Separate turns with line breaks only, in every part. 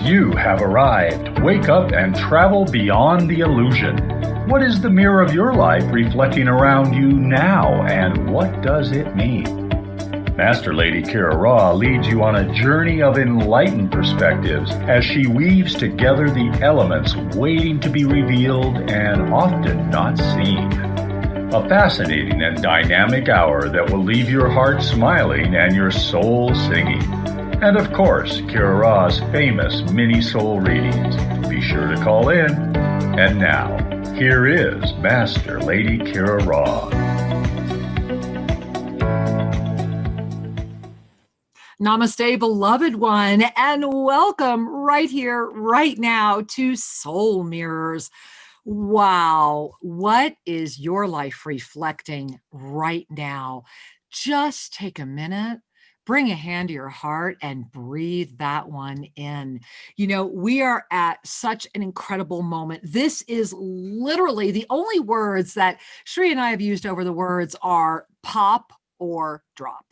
You have arrived. Wake up and travel beyond the illusion. What is the mirror of your life reflecting around you now, and what does it mean? Master Lady Kira Ra leads you on a journey of enlightened perspectives as she weaves together the elements waiting to be revealed and often not seen. A fascinating and dynamic hour that will leave your heart smiling and your soul singing. And of course, Kira Ra's famous mini soul readings. Be sure to call in. And now, here is Master Lady Kira Ra.
Namaste, beloved one, and welcome right here, right now to Soul Mirrors. Wow, what is your life reflecting right now? Just take a minute. Bring a hand to your heart and breathe that one in. You know, we are at such an incredible moment. This is literally the only words that Shri and I have used over the words are pop or drop.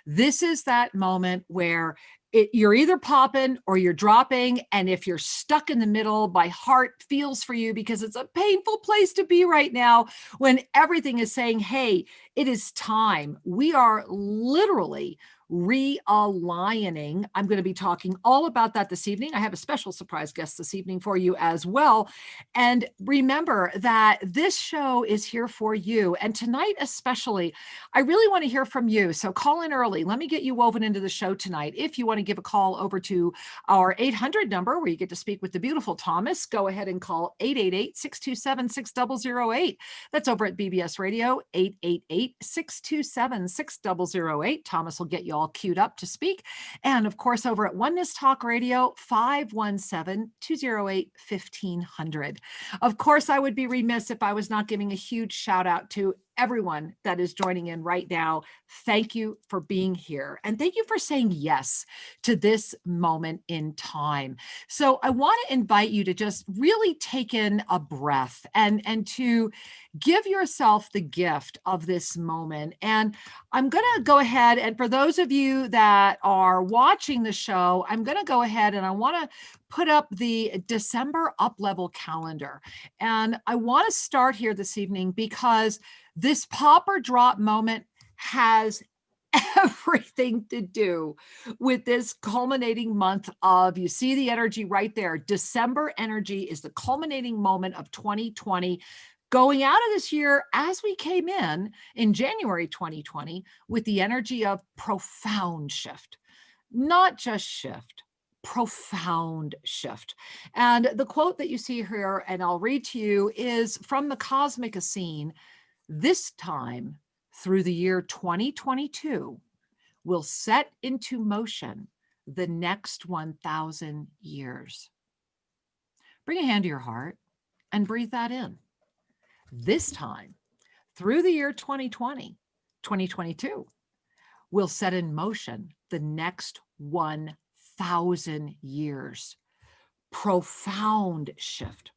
This is that moment where you're either popping or you're dropping. And if you're stuck in the middle, my heart feels for you because it's a painful place to be right now when everything is saying, hey, it is time. We are literally realigning. I'm going to be talking all about that this evening. I have a special surprise guest this evening for you as well. And remember that this show is here for you. And tonight especially, I really want to hear from you. So call in early. Let me get you woven into the show tonight. If you want to give a call over to our 800 number where you get to speak with the beautiful Thomas, go ahead and call 888-627-6008. That's over at BBS Radio, 888-627-6008. Thomas will get you all queued up to speak. And of course, over at Oneness Talk Radio, 517-208-1500. Of course, I would be remiss if I was not giving a huge shout out to everyone that is joining in right now. Thank you for being here. And thank you for saying yes to this moment in time. So I want to invite you to just really take in a breath and to give yourself the gift of this moment. And I'm going to go ahead, and for those of you that are watching the show, I'm going to go ahead and I want to put up the December up-level calendar. And I want to start here this evening because this pop or drop moment has everything to do with this culminating month of, you see the energy right there. December energy is the culminating moment of 2020. Going out of this year as we came in January 2020 with the energy of profound shift, not just shift, profound shift. And the quote that you see here, and I'll read to you, is from the Cosmic Ascension. This time through the year 2022 will set into motion the next 1,000 years. Bring a hand to your heart and breathe that in. This time through the year 2022 will set in motion the next 1,000 years. Profound shift.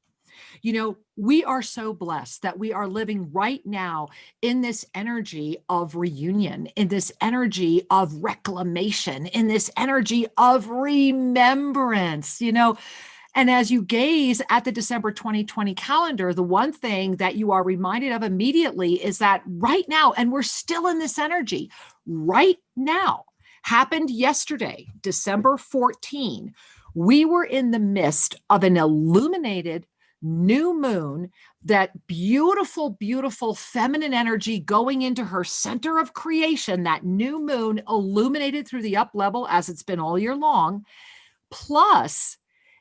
You know, we are so blessed that we are living right now in this energy of reunion, in this energy of reclamation, in this energy of remembrance, you know. And as you gaze at the December 2020 calendar, the one thing that you are reminded of immediately is that right now, and we're still in this energy, right now, happened yesterday, December 14, we were in the midst of an illuminated new moon, that beautiful, beautiful feminine energy going into her center of creation, that new moon illuminated through the up level as it's been all year long. Plus,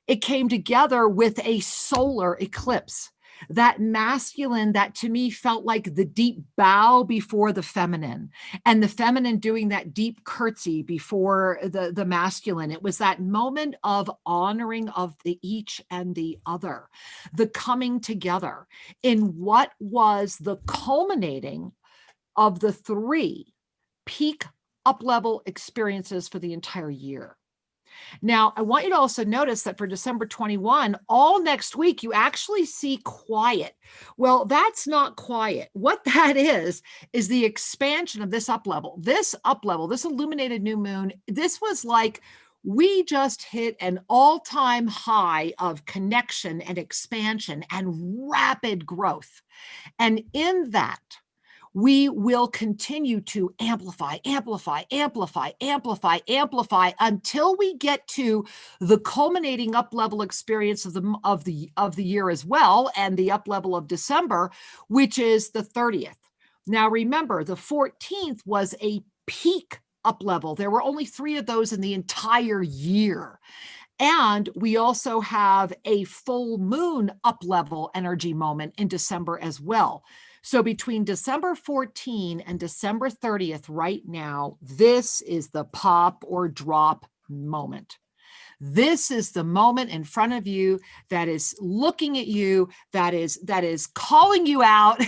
it came together with a solar eclipse, that masculine that to me felt like the deep bow before the feminine, and the feminine doing that deep curtsy before the masculine. It was that moment of honoring of the each and the other, the coming together in what was the culminating of the 3 peak up-level experiences for the entire year. Now, I want you to also notice that for December 21, all next week, you actually see quiet. Well, that's not quiet. What that is the expansion of this up level, this illuminated new moon. This was like We just hit an all-time high of connection and expansion and rapid growth. And in that, we will continue to amplify, amplify, amplify, amplify, amplify until we get to the culminating up level experience of the year as well, and the up level of December, which is the 30th. Now remember, the 14th was a peak up level. There were only 3 of those in the entire year. And we also have a full moon up level energy moment in December as well. So between December 14 and December 30th right now, this is the pop or drop moment. This is the moment in front of you that is looking at you, that is calling you out,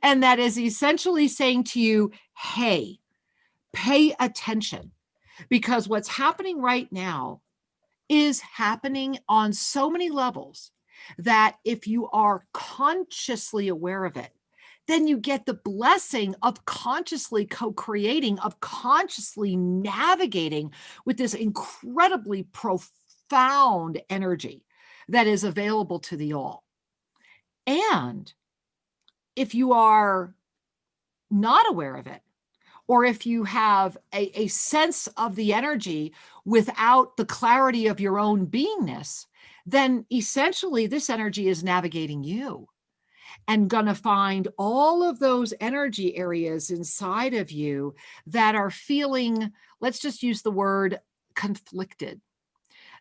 and that is essentially saying to you, hey, pay attention, because what's happening right now is happening on so many levels that if you are consciously aware of it, then you get the blessing of consciously co-creating, of consciously navigating with this incredibly profound energy that is available to the all. And if you are not aware of it, or if you have a sense of the energy without the clarity of your own beingness, then essentially this energy is navigating you and going to find all of those energy areas inside of you that are feeling, let's just use the word conflicted,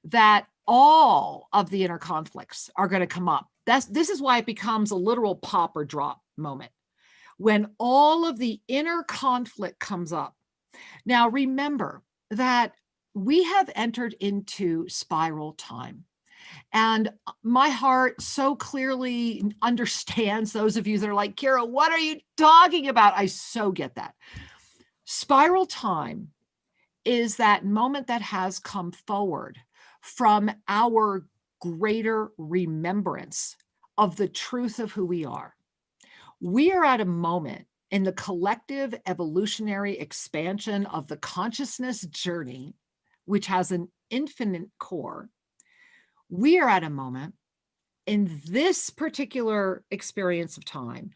that all of the inner conflicts are going to come up. This is why it becomes a literal pop or drop moment, when all of the inner conflict comes up. Now, remember that we have entered into spiral time. And my heart so clearly understands those of you that are like, Kira, what are you talking about? I so get that. Spiral time is that moment that has come forward from our greater remembrance of the truth of who we are. We are at a moment in the collective evolutionary expansion of the consciousness journey, which has an infinite core. We are at a moment in this particular experience of time,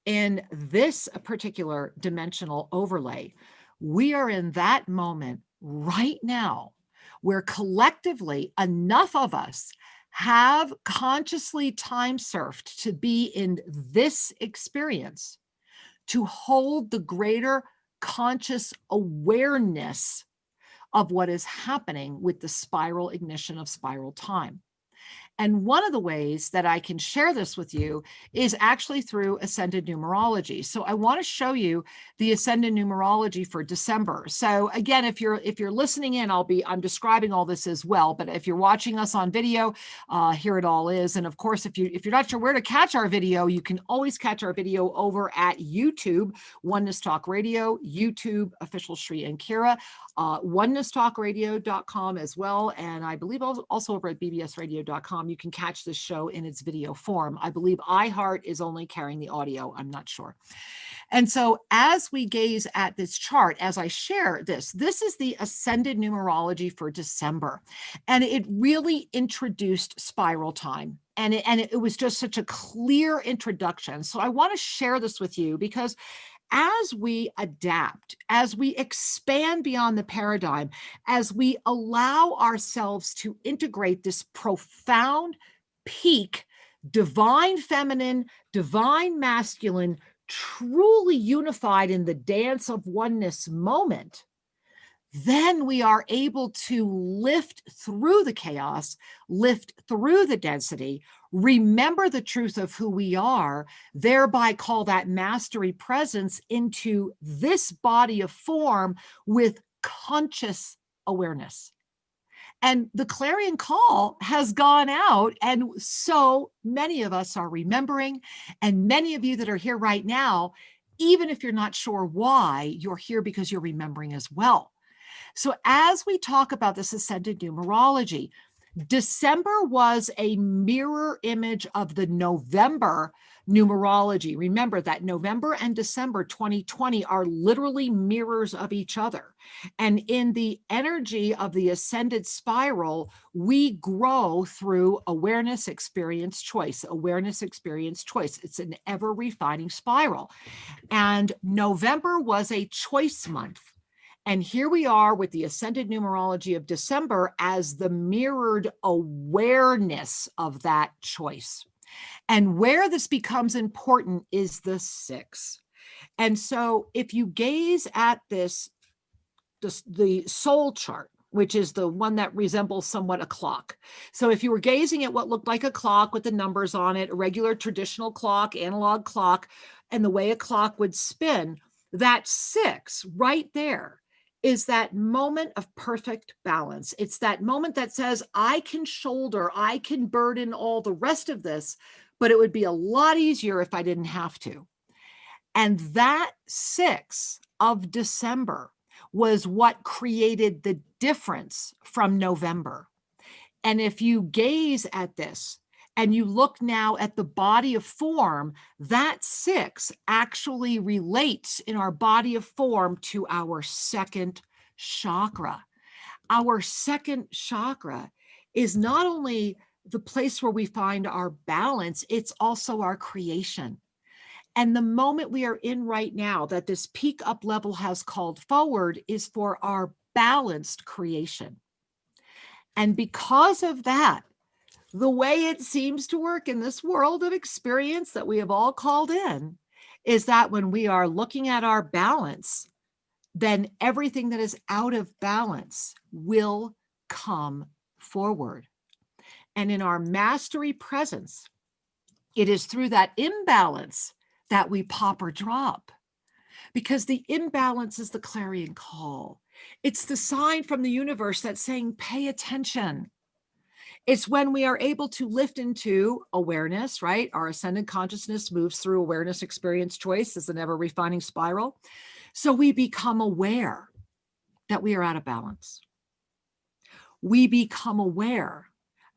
in this particular dimensional overlay. We are in that moment right now where collectively enough of us have consciously time surfed to be in this experience, to hold the greater conscious awareness of what is happening with the spiral ignition of spiral time. And one of the ways that I can share this with you is actually through Ascended Numerology. So I want to show you the Ascended Numerology for December. So again, if you're listening in, I'm describing all this as well. But if you're watching us on video, here it all is. And of course, if you're not sure where to catch our video, you can always catch our video over at YouTube, Oneness Talk Radio, YouTube, Official Shri and Kira, onenesstalkradio.com as well. And I believe also over at bbsradio.com, you can catch this show in its video form. I believe iHeart is only carrying the audio. I'm not sure. And so as we gaze at this chart, as I share this is the Ascended Numerology for December. And it really introduced spiral time. And it was just such a clear introduction. So I want to share this with you because as we adapt, as we expand beyond the paradigm, as we allow ourselves to integrate this profound peak, divine feminine, divine masculine, truly unified in the dance of oneness moment, then we are able to lift through the chaos, lift through the density, remember the truth of who we are, thereby call that mastery presence into this body of form with conscious awareness. And the clarion call has gone out, and so many of us are remembering, and many of you that are here right now, even if you're not sure why, you're here because you're remembering as well. So as we talk about this Ascended Numerology, December was a mirror image of the November numerology. Remember that November and December 2020 are literally mirrors of each other. And in the energy of the ascended spiral, we grow through awareness, experience, choice, awareness, experience, choice. It's an ever refining spiral. And November was a choice month. And here we are with the ascended numerology of December as the mirrored awareness of that choice. And where this becomes important is the 6. And so if you gaze at this, the soul chart, which is the one that resembles somewhat a clock. So if you were gazing at what looked like a clock with the numbers on it, a regular traditional clock, analog clock, and the way a clock would spin, that 6 right there is that moment of perfect balance. It's that moment that says, I can shoulder, I can burden all the rest of this, but it would be a lot easier if I didn't have to. And that 6 of December was what created the difference from November. And if you gaze at this and you look now at the body of form, that 6 actually relates in our body of form to our second chakra. Our second chakra is not only the place where we find our balance, it's also our creation. And the moment we are in right now that this peak up level has called forward is for our balanced creation. And because of that, the way it seems to work in this world of experience that we have all called in is that when we are looking at our balance, then everything that is out of balance will come forward. And in our mastery presence, it is through that imbalance that we pop or drop, because the imbalance is the clarion call. It's the sign from the universe that's saying, pay attention. It's when we are able to lift into awareness, right? Our ascended consciousness moves through awareness, experience, choice as an ever refining spiral. So we become aware that we are out of balance. We become aware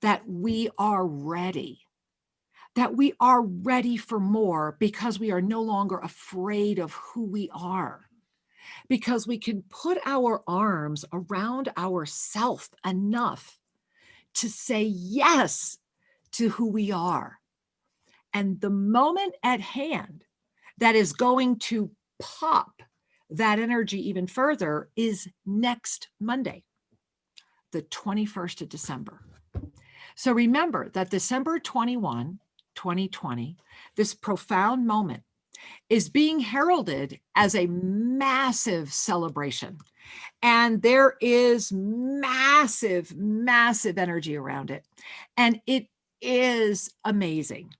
that we are ready, that we are ready for more because we are no longer afraid of who we are, because we can put our arms around ourself enough to say yes to who we are. And the moment at hand that is going to pop that energy even further is next Monday, the 21st of December. So remember that December 21, 2020, this profound moment is being heralded as a massive celebration. And there is massive, massive energy around it. And it is amazing.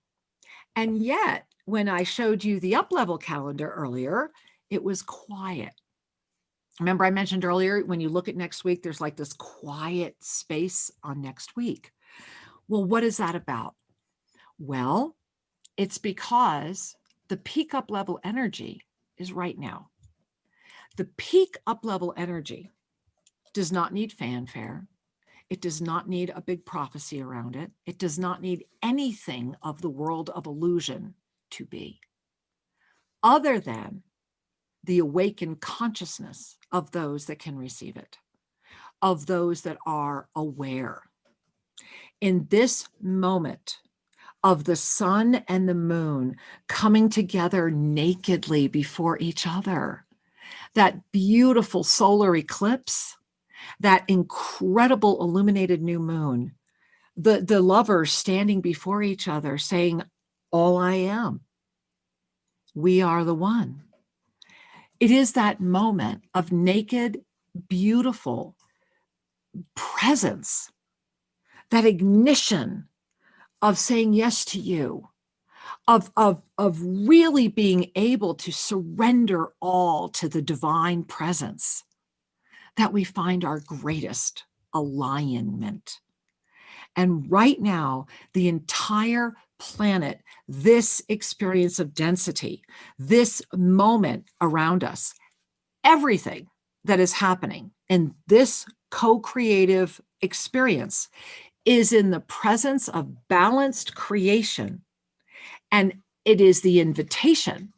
And yet, when I showed you the up-level calendar earlier, it was quiet. Remember, I mentioned earlier, when you look at next week, there's like this quiet space on next week. Well, what is that about? Well, it's because the peak up-level energy is right now. The peak up-level energy does not need fanfare. It does not need a big prophecy around it. It does not need anything of the world of illusion to be, other than the awakened consciousness of those that can receive it, of those that are aware. In this moment of the sun and the moon coming together nakedly before each other, that beautiful solar eclipse, that incredible illuminated new moon, the lovers standing before each other saying, all I am, we are the one. It is that moment of naked, beautiful presence, that ignition of saying yes to you, of really being able to surrender all to the divine presence, that we find our greatest alignment. And right now, the entire planet, this experience of density, this moment around us, everything that is happening in this co-creative experience is in the presence of balanced creation, and it is the invitation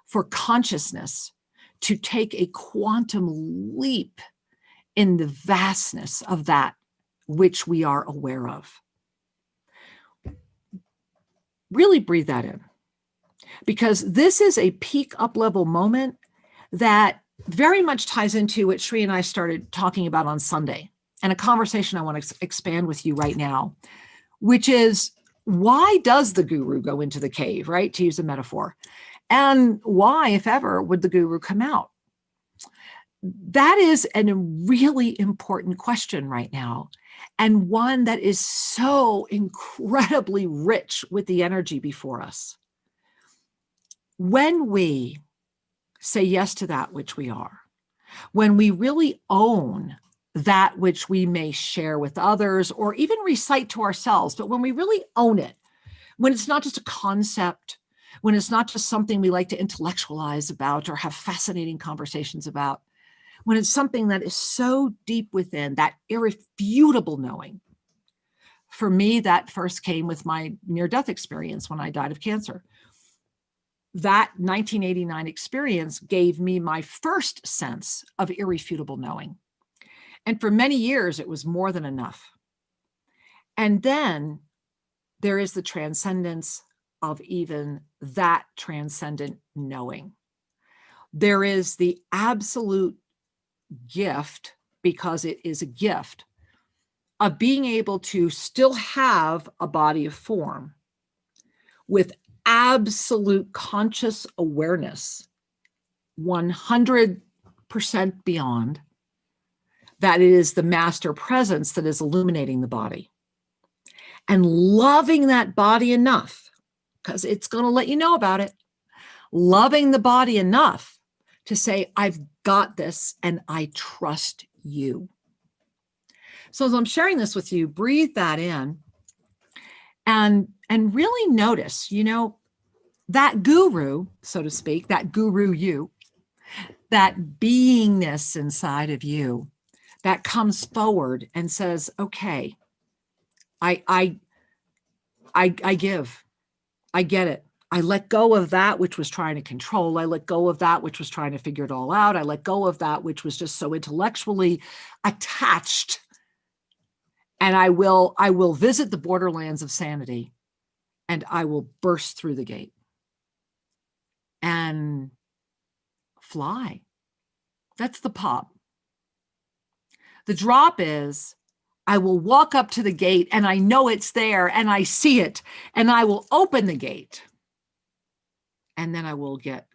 for consciousness to take a quantum leap in the vastness of that which we are aware of. Really breathe that in, because this is a peak up-level moment that very much ties into what Sri and I started talking about on Sunday, and a conversation I want to expand with you right now, which is, why does the guru go into the cave, right? To use a metaphor. And why, if ever, would the guru come out? That is a really important question right now, and one that is so incredibly rich with the energy before us. When we say yes to that which we are, when we really own that which we may share with others or even recite to ourselves, but when we really own it, when it's not just a concept, when it's not just something we like to intellectualize about or have fascinating conversations about, when it's something that is so deep within, that irrefutable knowing. For me, that first came with my near-death experience when I died of cancer. That 1989 experience gave me my first sense of irrefutable knowing. And for many years, it was more than enough. And then there is the transcendence of even that transcendent knowing. There is the absolute gift, because it is a gift, of being able to still have a body of form with absolute conscious awareness, 100% beyond, that it is the master presence that is illuminating the body, and loving that body enough, because it's going to let you know about it, loving the body enough to say, I've got this and I trust you. So as I'm sharing this with you, breathe that in and really notice, that guru, so to speak, that guru you, that beingness inside of you that comes forward and says, okay, I give, I get it. I let go of that which was trying to control. I let go of that which was trying to figure it all out. I let go of that which was just so intellectually attached. And I will visit the borderlands of sanity, and I will burst through the gate and fly. That's the pop. The drop is, I will walk up to the gate and I know it's there and I see it, and I will open the gate. And then I will get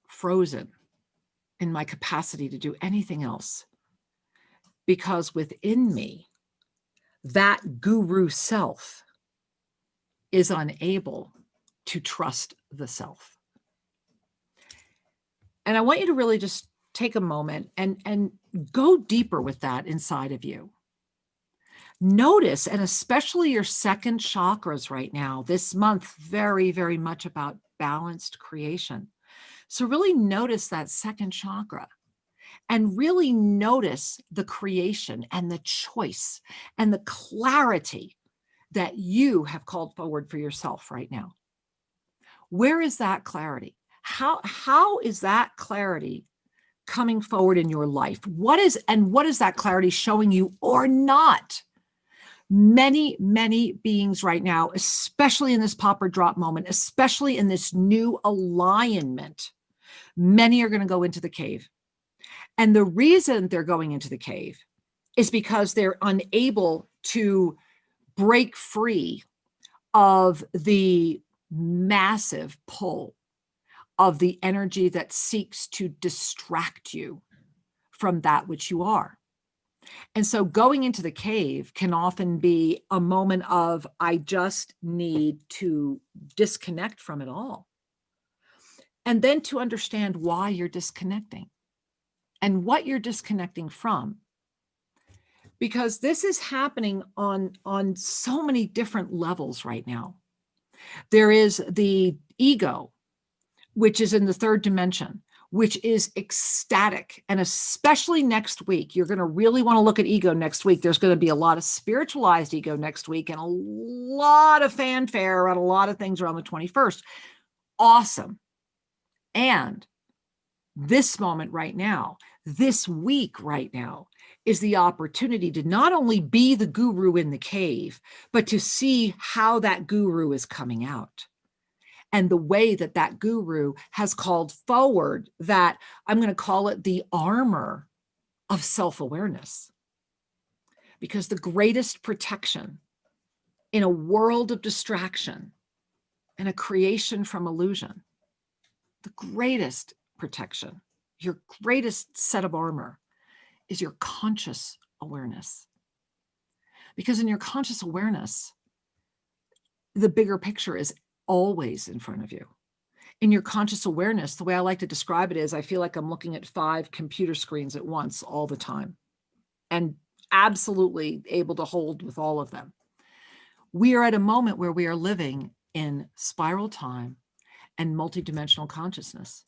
frozen in my capacity to do anything else, because within me, that guru self is unable to trust the self. And I want you to really just take a moment and go deeper with that inside of you. Notice, and especially your second chakras right now, this month, very, very much about balanced creation. So really notice that second chakra, and really notice the creation and the choice and the clarity that you have called forward for yourself right now. Where is that clarity? How is that clarity coming forward in your life? What is that clarity showing you or not? Many, many beings right now, especially in this pop or drop moment, especially in this new alignment, many are going to go into the cave. And the reason they're going into the cave is because they're unable to break free of the massive pull of the energy that seeks to distract you from that which you are. And so going into the cave can often be a moment of, I just need to disconnect from it all. And then to understand why you're disconnecting and what you're disconnecting from. Because this is happening on so many different levels right now. There is the ego, which is in the third dimension, which is ecstatic. And especially next week, you're going to really want to look at ego next week. There's going to be a lot of spiritualized ego next week and a lot of fanfare around a lot of things around the 21st. Awesome. And this moment right now, this week right now, is the opportunity to not only be the guru in the cave, but to see how that guru is coming out. And the way that that guru has called forward that, I'm going to call it the armor of self-awareness. Because the greatest protection in a world of distraction and a creation from illusion, the greatest protection, your greatest set of armor, is your conscious awareness. Because in your conscious awareness, the bigger picture is always in front of you. In your conscious awareness, the way I like to describe it is I feel like I'm looking at 5 computer screens at once all the time and absolutely able to hold with all of them. We are at a moment where we are living in spiral time and multidimensional consciousness.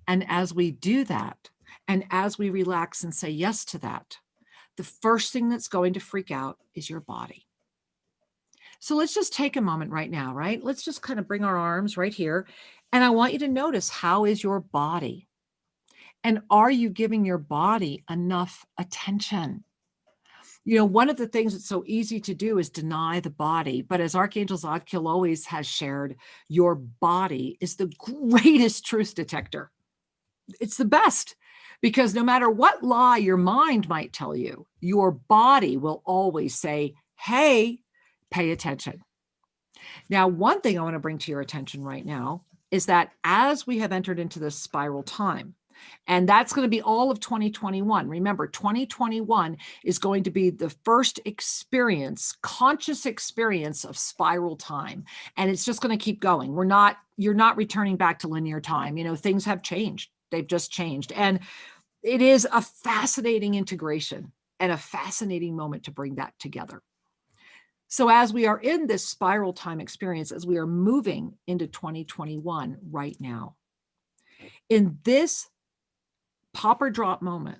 And as we do that, and as we relax and say yes to that, the first thing that's going to freak out is your body. So let's just take a moment right now, right? Let's just kind of bring our arms right here. And I want you to notice, how is your body? And are you giving your body enough attention? You know, one of the things that's so easy to do is deny the body. But as Archangel Zadkiel always has shared, your body is the greatest truth detector. It's the best, because no matter what lie your mind might tell you, your body will always say, hey, pay attention. Now, one thing I want to bring to your attention right now is that as we have entered into this spiral time, and that's going to be all of 2021. Remember, 2021 is going to be the first experience, conscious experience of spiral time. And it's just going to keep going. You're not returning back to linear time. You know, things have changed. They've just changed. And it is a fascinating integration and a fascinating moment to bring that together. So as we are in this spiral time experience, as we are moving into 2021 right now, in this pop or drop moment,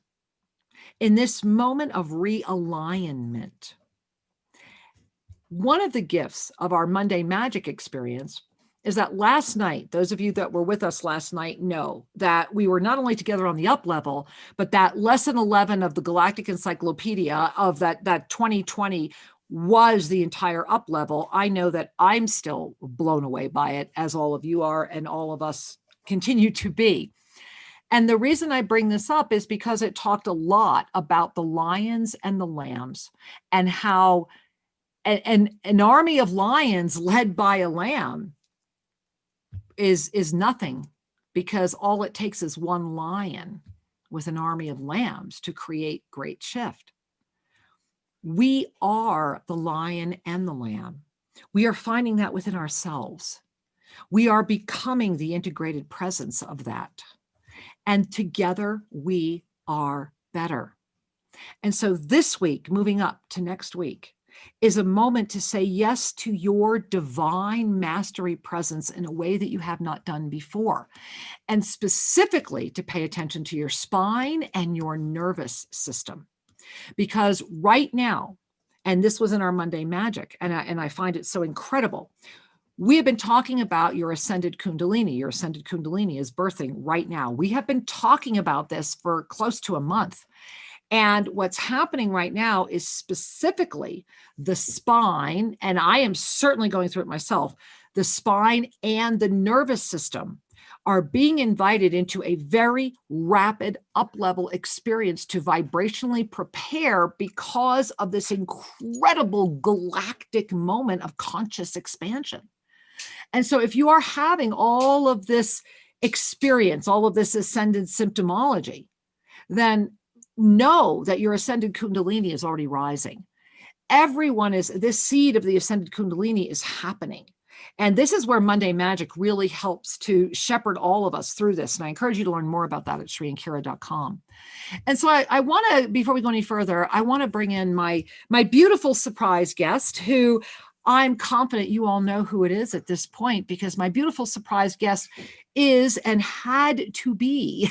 in this moment of realignment, one of the gifts of our Monday Magic experience is that last night, those of you that were with us last night know that we were not only together on the up level, but that lesson 11 of the Galactic Encyclopedia of that 2020 was the entire up level. I know that I'm still blown away by it, as all of you are, and all of us continue to be. And the reason I bring this up is because it talked a lot about the lions and the lambs, and how an army of lions led by a lamb is nothing, because all it takes is one lion with an army of lambs to create great shift. We are the lion and the lamb. We are finding that within ourselves. We are becoming the integrated presence of that. And together we are better. And so this week, moving up to next week, is a moment to say yes to your divine mastery presence in a way that you have not done before. And specifically to pay attention to your spine and your nervous system. Because right now, and this was in our Monday Magic, and I find it so incredible, we have been talking about your ascended Kundalini. Your ascended Kundalini is birthing right now. We have been talking about this for close to a month. And what's happening right now is specifically the spine, and I am certainly going through it myself, the spine and the nervous system are being invited into a very rapid up-level experience to vibrationally prepare because of this incredible galactic moment of conscious expansion. And so if you are having all of this experience, all of this ascended symptomology, then know that your ascended Kundalini is already rising. This seed of the ascended Kundalini is happening. And this is where Monday Magic really helps to shepherd all of us through this. And I encourage you to learn more about that at ShriandKira.com. And so I want to, before we go any further, I want to bring in my beautiful surprise guest, who I'm confident you all know who it is at this point, because my beautiful surprise guest is and had to be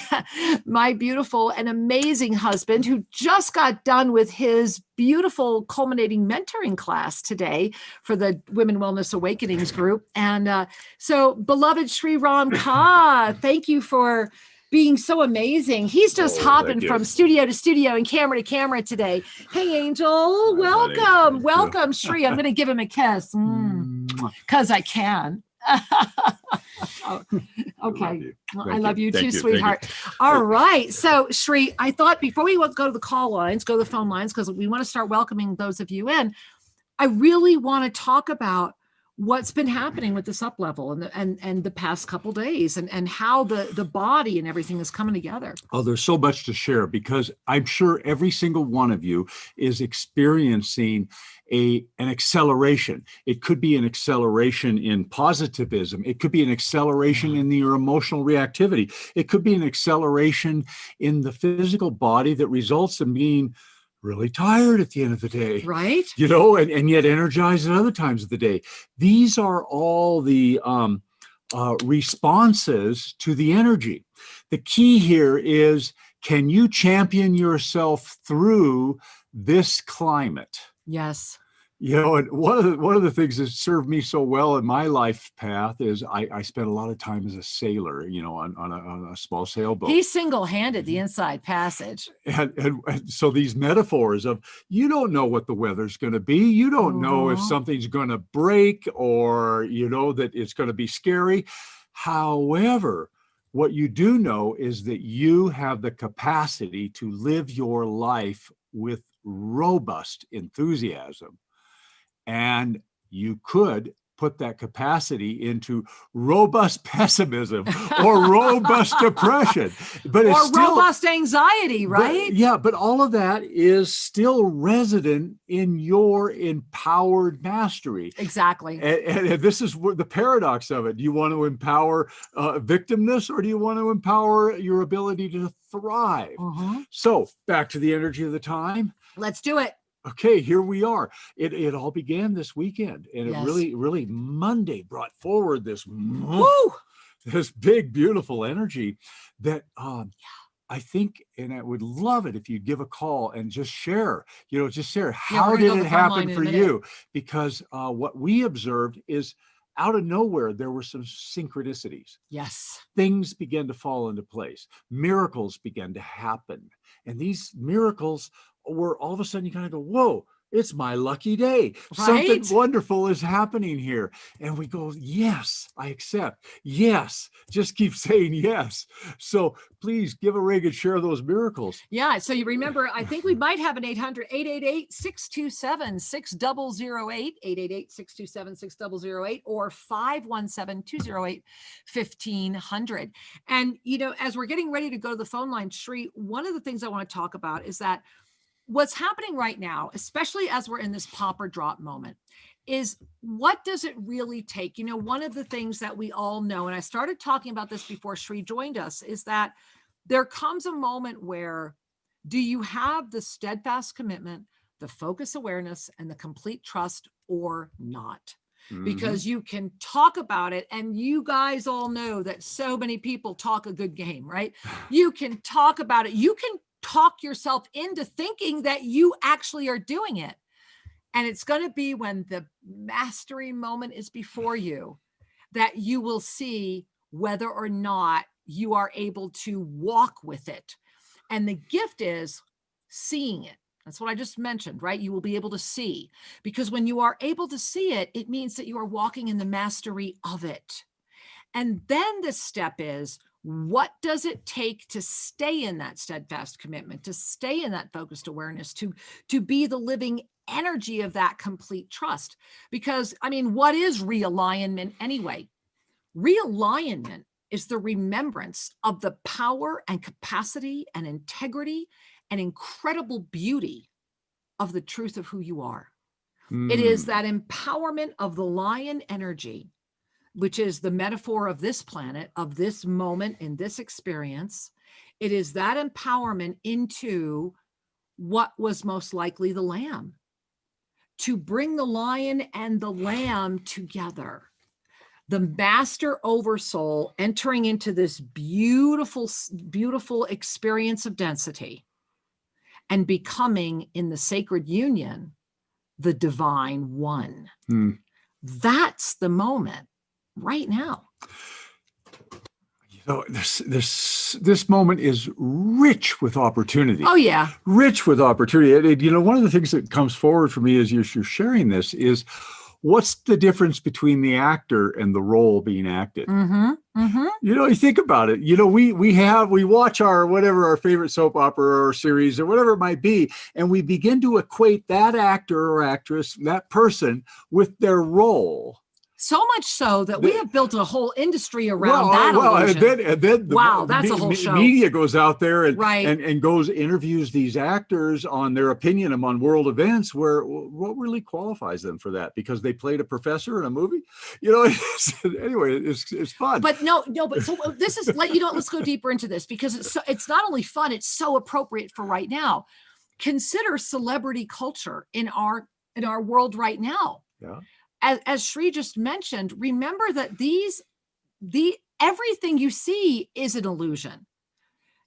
my beautiful and amazing husband, who just got done with his beautiful culminating mentoring class today for the Women Wellness Awakenings group. And so, beloved Sri Ram Ka, thank you for being so amazing. He's just hopping from studio to studio and camera to camera today. Hey, Angel, welcome. Welcome, Sri. I'm going to give him a kiss because I can. Okay. I love you too, sweetheart. All right. So, Sri, I thought before we go to the call lines, go to the phone lines, because we want to start welcoming those of you in, I really want to talk about what's been happening with this up level and the past couple days, and how the body and everything is coming together.
Oh, there's so much to share, because I'm sure every single one of you is experiencing an acceleration. It could be an acceleration in positivism. It could be an acceleration in your emotional reactivity. It could be an acceleration in the physical body that results in being really tired at the end of the day,
right?
And yet energized at other times of the day. These are all the responses to the energy. The key here is, can you champion yourself through this climate?
Yes.
And one of the things that served me so well in my life path is I spent a lot of time as a sailor, on a small sailboat.
He single-handed the inside passage.
And so these metaphors of, you don't know what the weather's going to be. You don't know if something's going to break, or, that it's going to be scary. However, what you do know is that you have the capacity to live your life with robust enthusiasm. And you could put that capacity into robust pessimism or robust depression, but it's still
robust anxiety, right?
But all of that is still resident in your empowered mastery.
Exactly.
And this is the paradox of it. Do you want to empower victimness, or do you want to empower your ability to thrive? So back to the energy of the time.
Let's do it.
Okay, here we are. It all began this weekend, and it really Monday brought forward this big, beautiful energy that I think, and I would love it if you give a call and just share, how did it happen for you? Because what we observed is, out of nowhere, there were some synchronicities.
Yes.
Things began to fall into place. Miracles began to happen. And these miracles were, all of a sudden you kind of go, whoa, it's my lucky day.
Right?
Something wonderful is happening here. And we go, yes, I accept. Yes. Just keep saying yes. So please give a ring and share those miracles.
Yeah. So you remember, I think we might have an 800-888-627-6008, 888-627-6008, or 517-208-1500. And, as we're getting ready to go to the phone line, Sri, one of the things I want to talk about is that what's happening right now, especially as we're in this pop or drop moment, is what does it really take? One of the things that we all know, and I started talking about this before Sri joined us, is that there comes a moment where, do you have the steadfast commitment, the focus awareness, and the complete trust, or not? Because you can talk about it, and you guys all know that so many people talk a good game, right? You can talk about it. You can talk yourself into thinking that you actually are doing it. And it's going to be when the mastery moment is before you that you will see whether or not you are able to walk with it. And the gift is seeing it. That's what I just mentioned, right? You will be able to see, because when you are able to see it, it means that you are walking in the mastery of it. And then the step is, what does it take to stay in that steadfast commitment, to stay in that focused awareness, to be the living energy of that complete trust? Because, what is realignment anyway? Realignment is the remembrance of the power and capacity and integrity and incredible beauty of the truth of who you are. It is that empowerment of the lion energy, which is the metaphor of this planet, of this moment, in this experience. It is that empowerment into what was most likely the lamb, to bring the lion and the lamb together. The master oversoul entering into this beautiful, beautiful experience of density and becoming in the sacred union, the divine one. That's the moment right now.
You know, this moment is rich with opportunity.
Oh, yeah.
Rich with opportunity. You know, one of the things that comes forward for me as you're sharing this is, what's the difference between the actor and the role being acted? You know, you think about it. You know, we watch our favorite soap opera or series or whatever it might be, and we begin to equate that actor or actress, that person, with their role.
So much so that we have built a whole industry around that illusion.
And then
wow, that's a whole show.
Media goes out there and
right.
and goes interviews these actors on their opinion on world events, where what really qualifies them for that? Because they played a professor in a movie, you know. Anyway, it's fun.
But no. But so this is let's go deeper into this, because it's not only fun, it's so appropriate for right now. Consider celebrity culture in our world right now.
Yeah.
As Sri just mentioned, remember that everything you see is an illusion,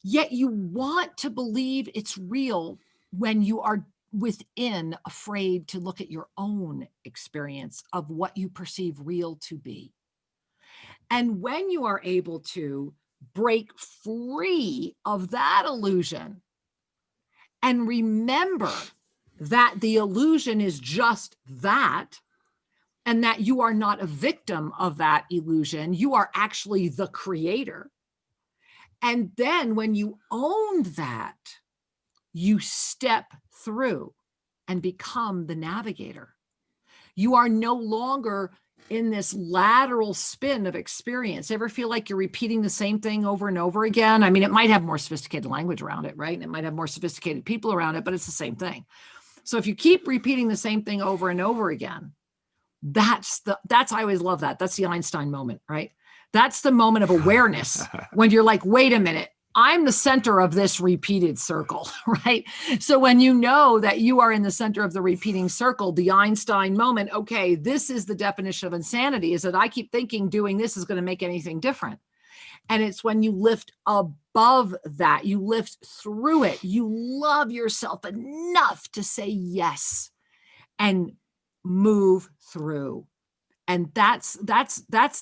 yet you want to believe it's real when you are within afraid to look at your own experience of what you perceive real to be. And when you are able to break free of that illusion and remember that the illusion is just that, and that you are not a victim of that illusion, you are actually the creator. And then when you own that, you step through and become the navigator. You are no longer in this lateral spin of experience. Ever feel like you're repeating the same thing over and over again? I mean, it might have more sophisticated language around it, right? And it might have more sophisticated people around it, but it's the same thing. So if you keep repeating the same thing over and over again, that's I always love that. That's the Einstein moment, right? That's the moment of awareness when you're like, wait a minute, I'm the center of this repeated circle, right? So when you know that you are in the center of the repeating circle, the Einstein moment, okay, this is the definition of insanity, is that I keep thinking doing this is going to make anything different. And it's when you lift above that, you lift through it, you love yourself enough to say yes and move through. And that's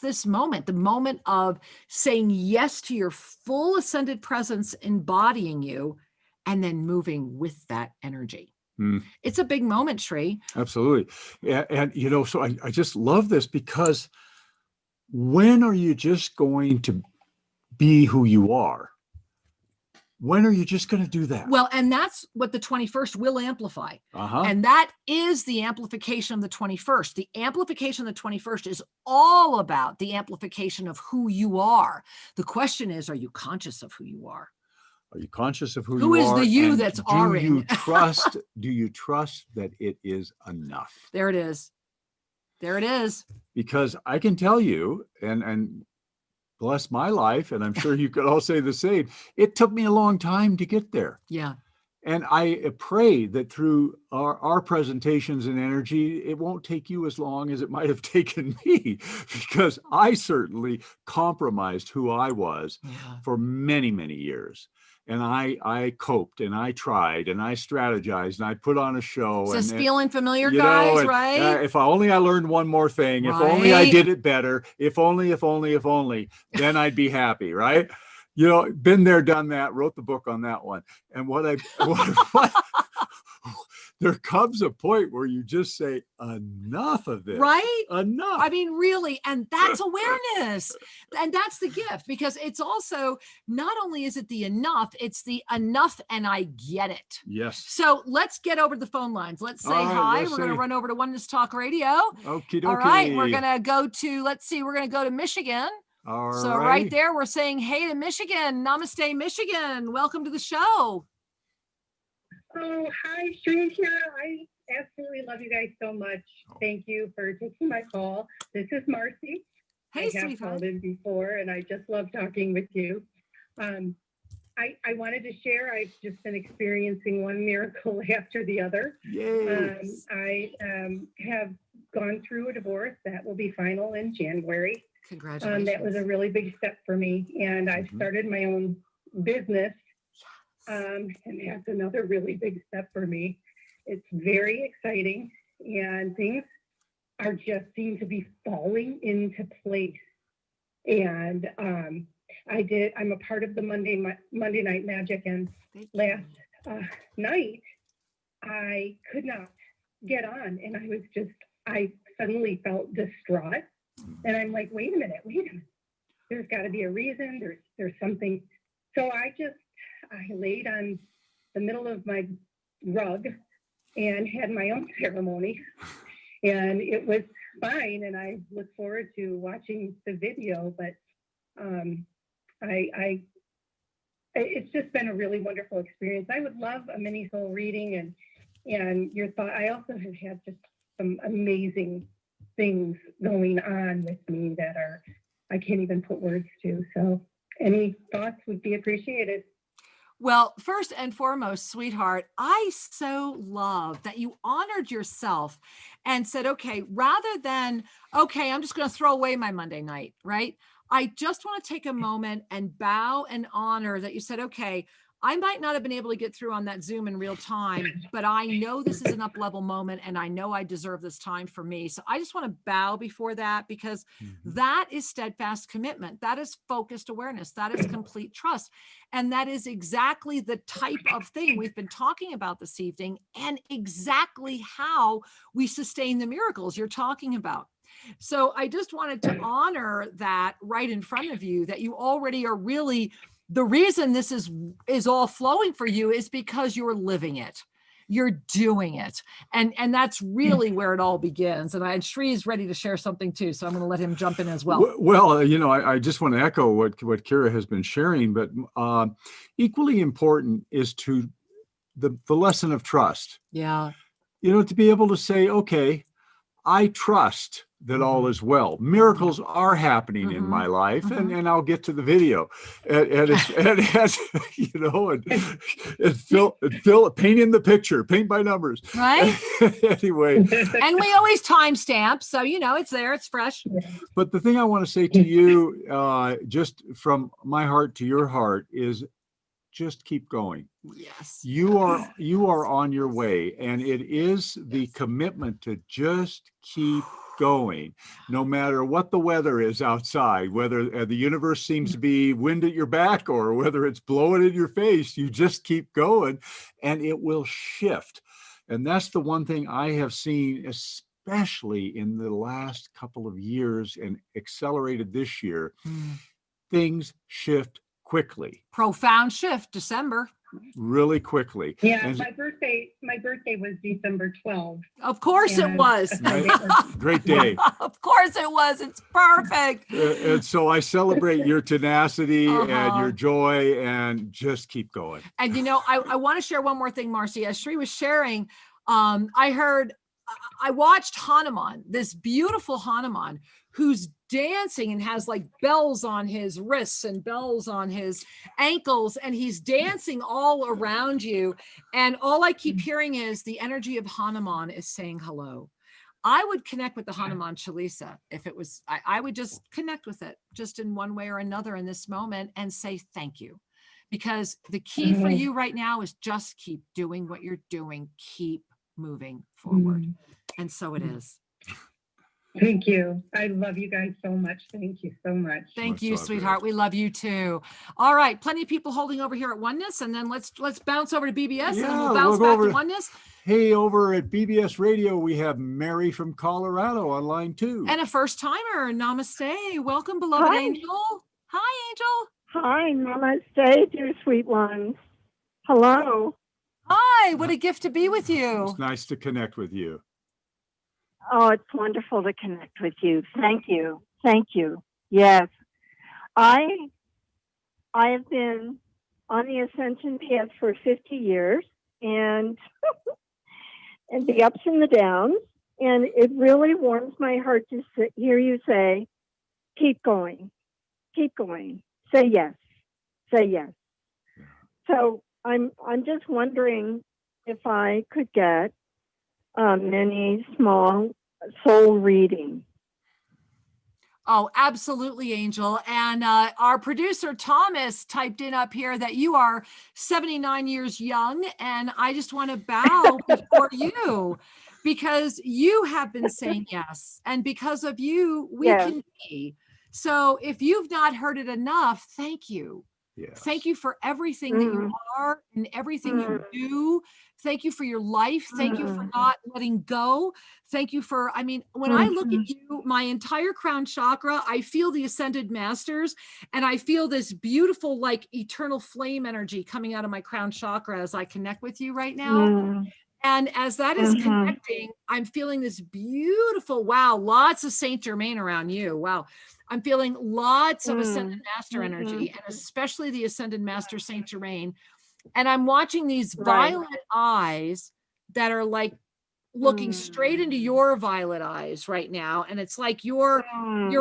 this moment, the moment of saying yes to your full ascended presence embodying you, and then moving with that energy. It's a big moment, Sri.
Absolutely. And you know, so I just love this, because when are you just going to be who you are? When are you just going to do that?
Well, and that's what the 21st will amplify. And that is the amplification of the 21st. The amplification of the 21st is all about the amplification of who you are. The question is, are you conscious of who you are?
Are you conscious of who
you are? Who is the you
and
that's already?
Do you trust that it is enough?
There it is. There it is.
Because I can tell you, and bless my life, and I'm sure you could all say the same, it took me a long time to get there.
Yeah.
And I pray that through our presentations and energy, it won't take you as long as it might have taken me, because I certainly compromised who I was for many, many years. And I coped, and I tried, and I strategized, and I put on a show.
Is this feeling familiar, guys, right?
If I learned one more thing, if only I did it better, if only, then I'd be happy, right? You know, been there, done that, wrote the book on that one. And there comes a point where you just say, enough of this.
Right?
Enough.
I mean, really. And that's awareness. And that's the gift, because it's also, not only is it the enough, it's the enough and I get it.
Yes.
So let's get over the phone lines. Let's say hi. We're going to run over to Oneness Talk Radio.
Okie dokie.
All right. We're going to go to, we're going to go to Michigan. So right there, we're saying hey to Michigan. Namaste, Michigan. Welcome to the show.
Oh, hi, Sri. I absolutely love you guys so much. Thank you for taking my call. This is Marcy.
Hey,
I have
sweetheart.
called in before, and I just love talking with you. I wanted to share. I've just been experiencing one miracle after the other.
Yay.
I have gone through a divorce that will be final in January.
Congratulations.
That was a really big step for me. And I've started my own business. And that's another really big step for me. It's very exciting, and things are just seem to be falling into place. And I'm a part of the Monday Night Magic, and last night I could not get on, and I suddenly felt distraught, and I'm like, wait a minute, there's got to be a reason. There's something. So I laid on the middle of my rug and had my own ceremony, and it was fine. And I look forward to watching the video, but it's just been a really wonderful experience. I would love a mini soul reading and your thought. I also have had just some amazing things going on with me that I can't even put words to. So any thoughts would be appreciated.
Well, first and foremost, sweetheart, I so love that you honored yourself and said, okay, rather than, okay, I'm just going to throw away my Monday night, right? I just want to take a moment and bow and honor that you said, okay, I might not have been able to get through on that Zoom in real time, but I know this is an up-level moment and I know I deserve this time for me. So I just want to bow before that, because that is steadfast commitment. That is focused awareness. That is complete trust. And that is exactly the type of thing we've been talking about this evening, and exactly how we sustain the miracles you're talking about. So I just wanted to honor that right in front of you, that you already are really, the reason this is all flowing for you is because you're living it. You're doing it. And that's really where it all begins. And Sri is ready to share something too. So I'm going to let him jump in as well.
Well, I just want to echo what Kira has been sharing, but equally important is to the lesson of trust.
Yeah.
To be able to say, okay, I trust that all is well. Miracles are happening in my life, and I'll get to the video. And fill paint in the picture, paint by numbers.
Right.
Anyway.
And we always timestamp, so it's there, it's fresh.
But the thing I want to say to you, just from my heart to your heart, is just keep going.
Yes.
You are on your way, and it is the commitment to just keep going, no matter what the weather is outside, whether the universe seems to be wind at your back or whether it's blowing in your face. You just keep going, and it will shift. And that's the one thing I have seen, especially in the last couple of years and accelerated this year. Things shift quickly.
Profound shift, December.
Really quickly.
Yeah, and my birthday was December 12th.
Of course it was.
Great day.
Of course it was. It's perfect.
And so I celebrate your tenacity and your joy, and just keep going.
And I want to share one more thing, Marcy. As Sri was sharing, I watched Hanuman, this beautiful Hanuman, who's dancing and has like bells on his wrists and bells on his ankles, and he's dancing all around you. And all I keep hearing is the energy of Hanuman is saying hello. I would connect with the Hanuman Chalisa if it was, I would just connect with it just in one way or another in this moment and say thank you. Because the key for you right now is just keep doing what you're doing, keep moving forward. And so it is.
Thank you. I love you guys so much. Thank you so much.
Thank you, sweetheart. We love you too. All right. Plenty of people holding over here at Oneness, and then let's bounce over to BBS, and then we'll bounce back to Oneness.
Hey, over at BBS Radio, we have Mary from Colorado on line 2.
And a first timer. Namaste. Welcome, beloved angel. Hi, angel.
Hi, namaste, dear sweet ones. Hello.
Hi. What a gift to be with you.
It's nice to connect with you.
Oh, it's wonderful to connect with you. Thank you. Thank you. Yes. I have been on the Ascension path for 50 years, and and the ups and the downs. And it really warms my heart to hear you say, keep going. Keep going. Say yes. Say yes. So I'm just wondering if I could get a mini small soul reading.
Oh, absolutely, Angel. And our producer, Thomas, typed in up here that you are 79 years young. And I just want to bow before you because you have been saying yes. And because of you, we
Yes.
can be. So if you've not heard it enough, thank you.
Yes.
Thank you for everything that you are and everything you do. Thank you for your life. Thank you for not letting go. Thank you for, I mean, when I look at you, my entire crown chakra, I feel the ascended masters and I feel this beautiful, like eternal flame energy coming out of my crown chakra as I connect with you right now. And as that is connecting, I'm feeling this beautiful, wow, lots of Saint Germain around you. Wow. I'm feeling lots of Ascended Master energy, and especially the Ascended Master Saint Germain. And I'm watching these violet eyes that are like looking straight into your violet eyes right now. And it's like you're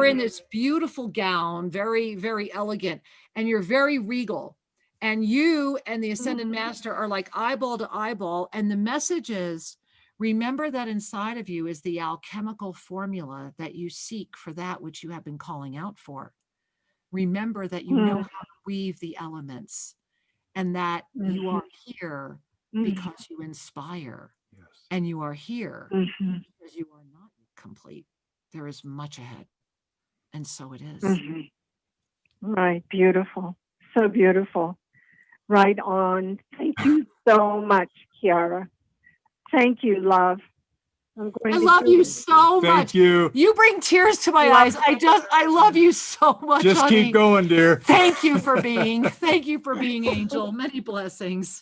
in this beautiful gown, very, very elegant, and you're very regal. And you and the Ascended Master are like eyeball to eyeball. And the message is, remember that inside of you is the alchemical formula that you seek for that which you have been calling out for. Remember that you know how to weave the elements and that you are here because you inspire.
Yes.
And you are here because you are not complete. There is much ahead. And so it is.
Right. Beautiful. So beautiful. Right on. Thank you so much, Kiara. Thank you, love.
I love you so much.
Thank you.
You bring tears to my eyes. I love you so much.
Just
honey.
keep going, dear.
Thank you for being, Angel. Many blessings.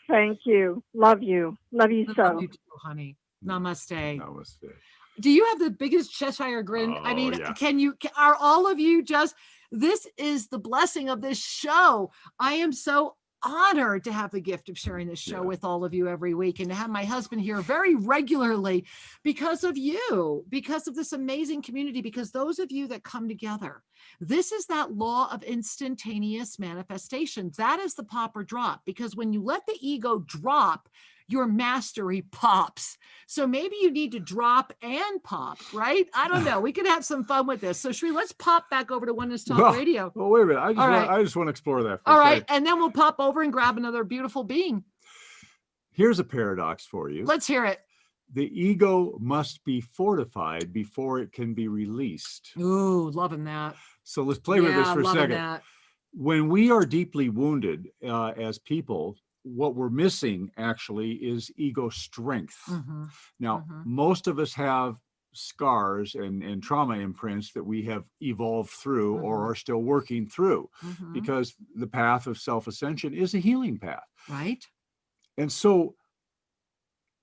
Thank you. Love you. Love you so.
Love you too, honey. Namaste.
Namaste.
Do you have the biggest Cheshire grin? I mean,
Yeah.
Are all of you just, this is the blessing of this show. I am so honored to have the gift of sharing this show with all of you every week and to have my husband here very regularly because of you, because of this amazing community, because those of you that come together, this is that law of instantaneous manifestation. That is the pop or drop, because when you let the ego drop, your mastery pops. So maybe you need to drop and pop, right? I don't know. We could have some fun with this. So Shri, let's pop back over to Oneness Talk Radio.
Well, wait a minute. I just want to explore that.
All right. And then we'll pop over and grab another beautiful being.
Here's a paradox for you.
Let's hear it.
The ego must be fortified before it can be released.
Ooh, loving that.
So let's play with this for a second.
That.
When we are deeply wounded as people, what we're missing actually is ego strength. Now, most of us have scars and trauma imprints that we have evolved through or are still working through because the path of self-ascension is a healing path.
Right.
And so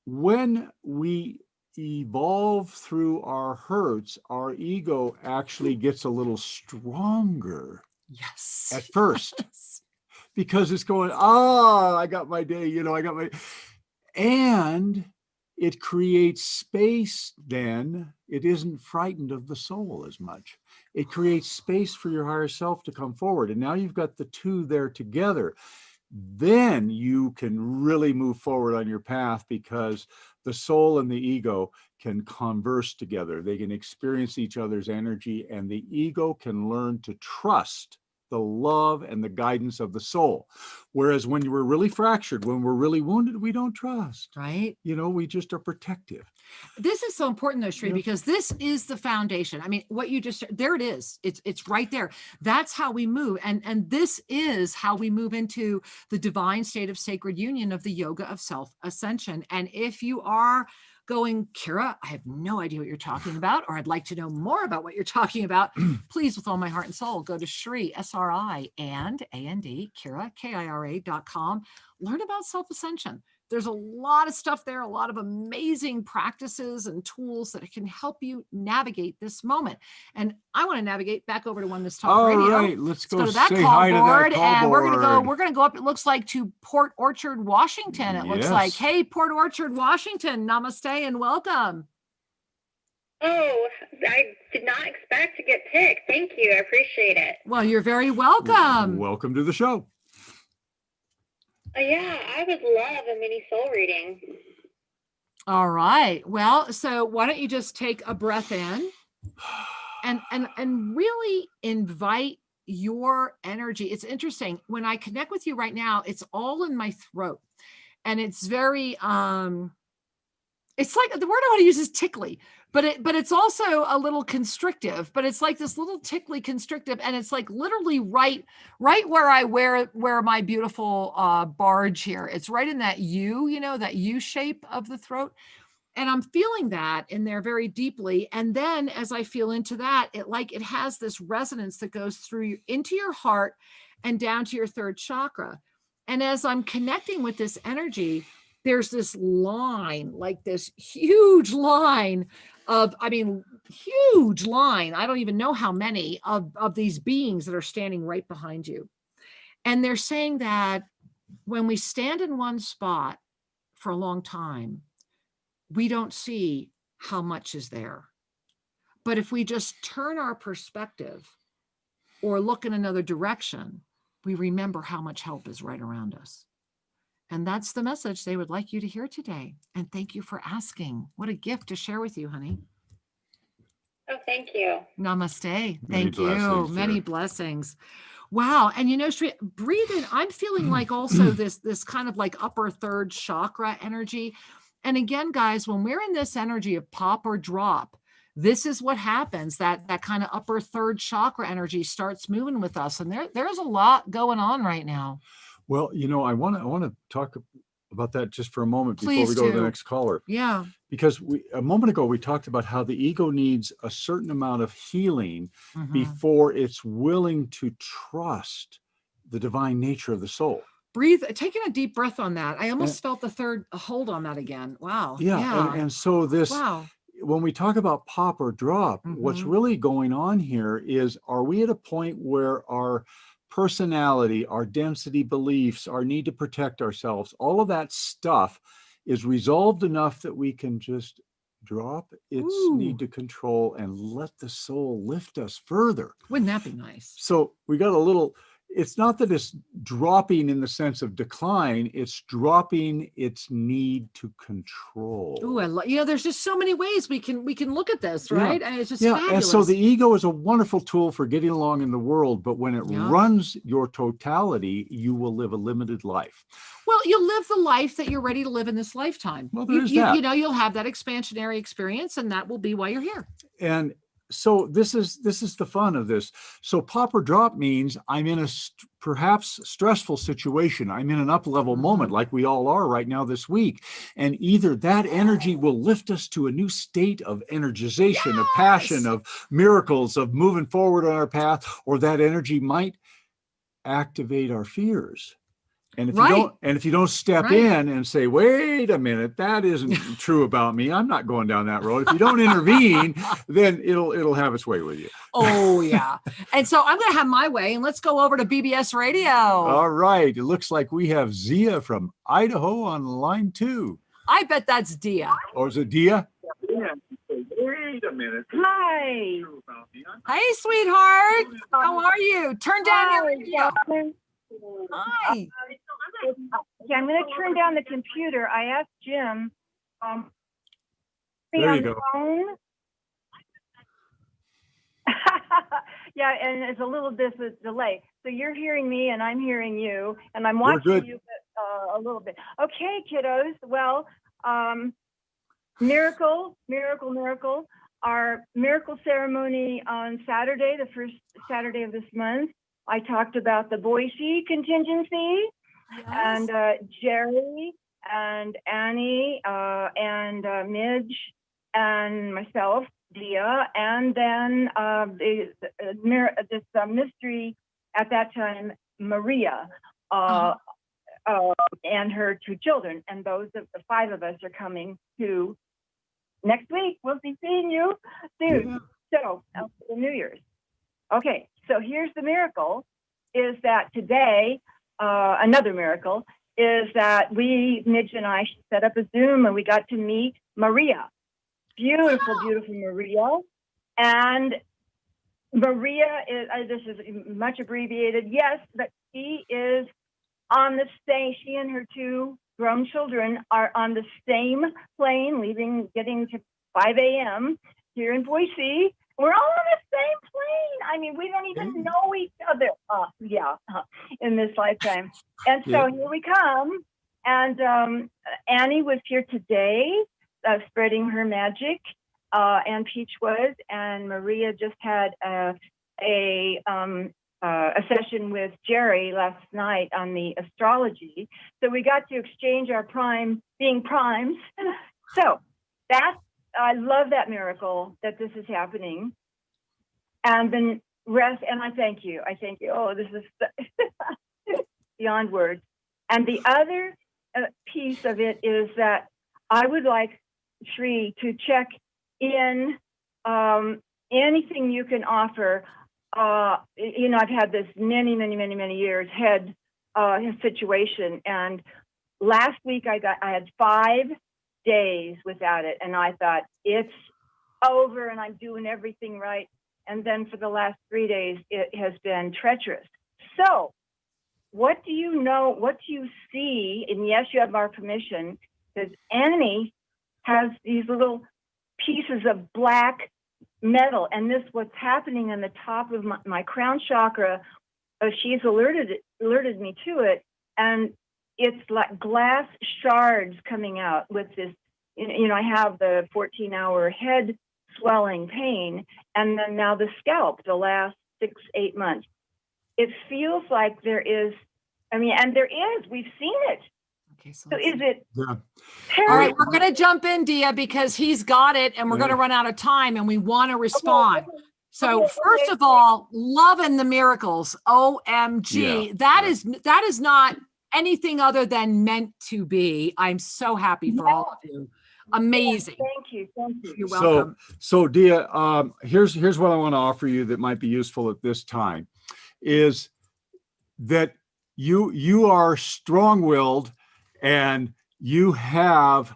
when we evolve through our hurts, our ego actually gets a little stronger.
Yes.
At first. Yes. Because it's going, I got my day, and it creates space then. It isn't frightened of the soul as much. It creates space for your higher self to come forward. And now you've got the two there together. Then you can really move forward on your path because the soul and the ego can converse together. They can experience each other's energy, and the ego can learn to trust the love and the guidance of the soul. Whereas when we're really fractured, when we're really wounded, we don't trust.
Right.
We just are protective.
This is so important though, Shri, because this is the foundation. I mean, what you just, there it is. It's right there. That's how we move. And this is how we move into the divine state of sacred union of the yoga of self-ascension. And if you are going, Kira, I have no idea what you're talking about, or I'd like to know more about what you're talking about, please, with all my heart and soul, go to Shri, SRI, and A-N-D, Kira, Kira.com. Learn about self-ascension. There's a lot of stuff there, a lot of amazing practices and tools that can help you navigate this moment. And I want to navigate back over to Oneness Talk Radio.
All right, let's go
to that
say
call
hi
board,
to that call
and
board.
we're gonna go up, it looks like, to Port Orchard, Washington. It looks like. Hey, Port Orchard, Washington, namaste and welcome.
Oh, I did not expect to get picked. Thank you. I appreciate it.
Well, you're very welcome.
Welcome to the show.
Yeah, I would love a mini soul reading.
All right. Well, so why don't you just take a breath in and really invite your energy. It's interesting. When I connect with you right now, it's all in my throat. And it's very it's like the word I want to use is tickly, but it's also a little constrictive, but it's like this little tickly constrictive, and it's like literally right where I wear my beautiful barge here. It's right in that U, that U shape of the throat. And I'm feeling that in there very deeply. And then as I feel into that, it has this resonance that goes through into your heart and down to your third chakra. And as I'm connecting with this energy, there's this line, like this huge line huge line. I don't even know how many of these beings that are standing right behind you. And they're saying that when we stand in one spot for a long time, we don't see how much is there. But if we just turn our perspective or look in another direction, we remember how much help is right around us. And that's the message they would like you to hear today. And thank you for asking. What a gift to share with you, honey.
Oh, thank you.
Namaste.
Many
Thank you.
blessings,
Many
dear.
blessings. Wow. And Shri, breathe in. I'm feeling like also this kind of like upper third chakra energy. And again, guys, when we're in this energy of pop or drop, this is what happens. That kind of upper third chakra energy starts moving with us. And there's a lot going on right now.
Well, I want to talk about that just for a moment before
Please
we go to the
do.
next caller.
Yeah.
Because a moment ago, we talked about how the ego needs a certain amount of healing before it's willing to trust the divine nature of the soul.
Breathe, taking a deep breath on that. I almost felt the third hold on that again. Wow.
Yeah. And so this,
wow.
When we talk about pop or drop, what's really going on here is, are we at a point where our personality, our density beliefs, our need to protect ourselves, all of that stuff is resolved enough that we can just drop its need to control and let the soul lift us further?
Wouldn't that be nice?
So we got a little, it's not that it's dropping in the sense of decline, it's dropping its need to control.
Ooh, there's just so many ways we can look at this, right? And it's just fabulous.
And so the ego is a wonderful tool for getting along in the world, but when it runs your totality, you will live a limited life.
Well, you'll live the life that you're ready to live in this lifetime.
Well, there's that.
You'll have that expansionary experience, and that will be why you're here.
And so this is the fun of this. So pop or drop means I'm in a perhaps stressful situation. I'm in an up-level moment like we all are right now this week. And either that energy will lift us to a new state of energization, of passion, of miracles, of moving forward on our path, or that energy might activate our fears. And if you don't step in and say, wait a minute, that isn't true about me, I'm not going down that road. If you don't intervene, then it'll have its way with you.
Oh, yeah. And so I'm going to have my way, and let's go over to BBS Radio.
All right. It looks like we have Zia from Idaho on line 2.
I bet that's Dia.
Or is it Dia?
Wait a minute.
Hi.
Hey, sweetheart. How are you? Turn down your radio. Hi.
Okay, I'm going to turn down the computer. I asked Jim.
There you go.
Phone. Yeah, and it's a little bit of delay. So you're hearing me, and I'm hearing you, and I'm watching you a little bit. Okay, kiddos. Well, miracle. Our miracle ceremony on Saturday, the first Saturday of this month. I talked about the Boise contingency, and Jerry and Annie and Midge and myself, Dia, and then this mystery at that time, Maria, and her 2 children. And those of the 5 of us are coming to next week. We'll be seeing you soon. So for New Year's. Okay, so here's the miracle, is that today, another miracle, is that Midge and I set up a Zoom, and we got to meet Maria. Beautiful Maria. And Maria is, this is much abbreviated, yes, but she is on the same, she and her two grown children are on the same plane, getting to 5 a.m. here in Boise. We're all on the same plane. I mean, we don't even know each other. In this lifetime. And so here we come. And Annie was here today, spreading her magic, and Peach was, and Maria just had a session with Jerry last night on the astrology. So we got to exchange our being primes. So I love that miracle that this is happening. And then rest, and I thank you. Oh, this is beyond words. And the other piece of it is that I would like Sri to check in anything you can offer. I've had this many years head situation, and last week I had 5 days without it, and I thought it's over and I'm doing everything right. And then for the last 3 days, it has been treacherous. So what do you know? What do you see? And yes, you have our permission, because Annie has these little pieces of black metal, and what's happening on the top of my crown chakra. She's alerted me to it, and it's like glass shards coming out with this. I have the 14-hour head swelling pain, and then now the scalp the last 6-8 months. It feels like there is, and there is, we've seen it.
Okay, so
is it?
Yeah.
All right, we're going to jump in, Dia, because he's got it and we're going to run out of time and we want to respond.
Okay.
So first of all, loving the miracles. OMG.
Yeah.
That is not anything other than meant to be. I'm so happy for all of you. Amazing.
Thank you.
You're welcome.
So Dia, here's what I want to offer you that might be useful at this time, is that you are strong-willed and you have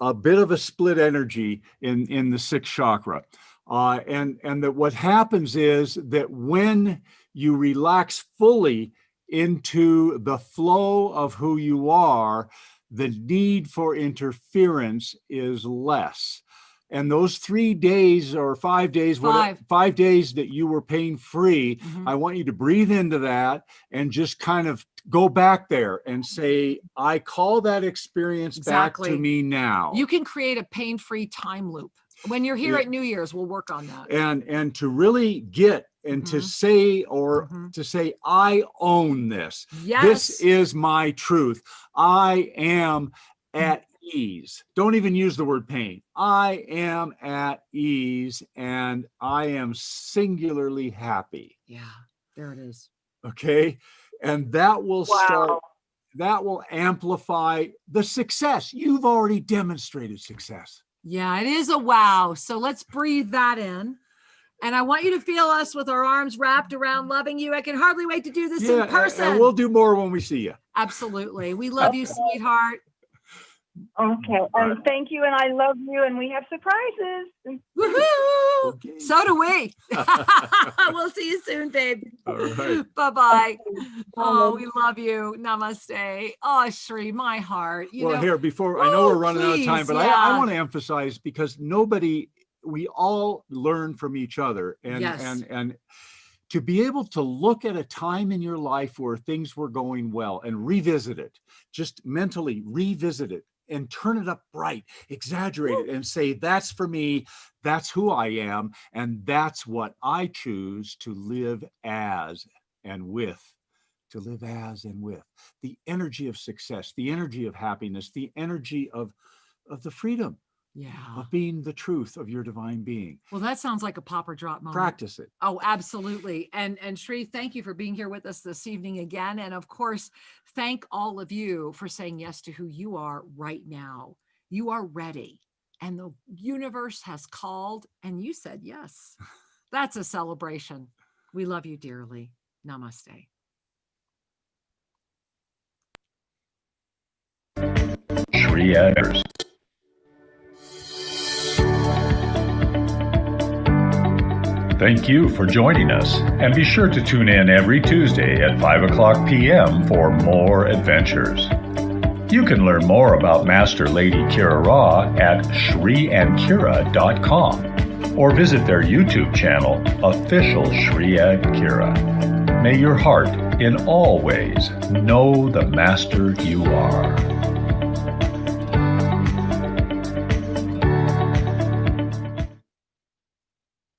a bit of a split energy in the sixth chakra. And that what happens is that when you relax fully into the flow of who you are, the need for interference is less. And those 3 days or 5 days, 5 days that you were pain-free, I want you to breathe into that and just kind of go back there and say, I call that experience back to me now.
You can create a pain-free time loop. When you're here at New Year's, we'll work on that.
And to really get and to say, to say, I own this.
Yes.
This is my truth. I am at ease. Don't even use the word pain. I am at ease and I am singularly happy.
Yeah, there it is.
Okay. And that will start, that will amplify the success. You've already demonstrated success.
Yeah, it is a wow. So let's breathe that in. And I want you to feel us with our arms wrapped around loving you. I can hardly wait to do this in person.
And we'll do more when we see you.
Absolutely. We love you, sweetheart.
Okay. And thank you. And I love you. And we have surprises.
Woohoo!
Okay.
So do we. We'll see you soon, babe.
All right.
Bye-bye. Oh, we love you. Namaste. Oh, Sri, my heart.
Here, before, I know we're running out of time, but I want to emphasize, because we all learn from each other, and to be able to look at a time in your life where things were going well and revisit it, just mentally revisit it and turn it up bright, exaggerate it, and say, that's for me, that's who I am, and that's what I choose to live as and with. To live as and with the energy of success, the energy of happiness, the energy of the freedom. Of being the truth of your divine being.
Well, that sounds like a pop or drop moment.
Practice it.
Oh, absolutely. And Sri, thank you for being here with us this evening again. And of course, thank all of you for saying yes to who you are right now. You are ready. And the universe has called and you said yes. That's a celebration. We love you dearly. Namaste.
Shri-a. Thank you for joining us, and be sure to tune in every Tuesday at 5 o'clock p.m. for more adventures. You can learn more about Master Lady Kira Ra at shriandkira.com or visit their YouTube channel, Official Shri and Kira. May your heart in all ways know the Master you are.